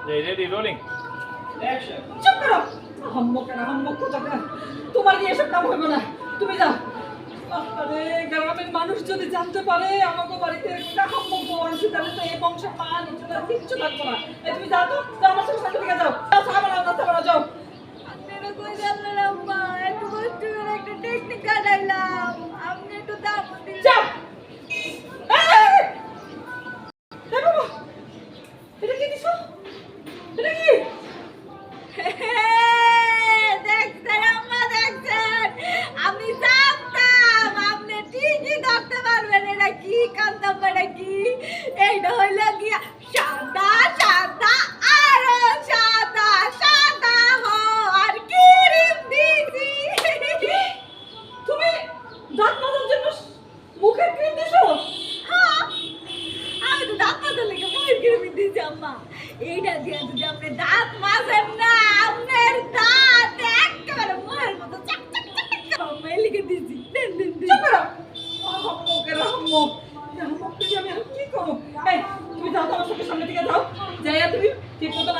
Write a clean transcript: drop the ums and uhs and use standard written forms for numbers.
Ready, rolling. Action. চুপ করো। হাম্মক কথা না। তোমার কি এসব কাম হবে না? তুমি যাও। আরে গ্রামের মানুষ যদি জানতে পারে আমাকে বাড়িতে একটা হাম্মক বউ আছে তাহলে তো এই বংশের মান ইজ্জত কিচ্ছু থাকবে না। তুমি যাও তো, যাও আমার সাথে সাথে যাও। যাও সামনে যাও। আপনারা কই যাবেন আম্মা? এত কষ্ট করে একটা টেকনিক কাটাইলাম। আপনি একটু দাম দিন। যাও। এই! এই বাবা। এটা কি দিছো? এটা কি? দেখছেন আম্মা, দেখছেন? আমি জানতাম আপনি ঠিকই ধরতে পারবেন। এটা কি কান্দাম, এটা কি? এইটা হইল গিয়া সাদা সাদা আরো সাদা সাদা হো আর ক্রিম দিছি। তুমি দাঁত মাজার জন্য মুখে ক্রিম দিছো? হ্যাঁ, আমি তো দাঁত মাজার লেগে মুখের ক্রিম দিছি আম্মা। এইটা দিয়ে যদি আপনি দাঁত মাজেন না, আপনার দাঁত একেবারে মুখের মতো চাক চাক চাক চাক আম্মা এই লিখে দিছি। দেন দেন দেন। চুপ করো। হাম্মক। হাম্মক তুমি আমি আর কি করব? এই তুমি যাও তো আমার সাথে সামনে থেকে যাও। যাইয়া তুমি ঠিক মতো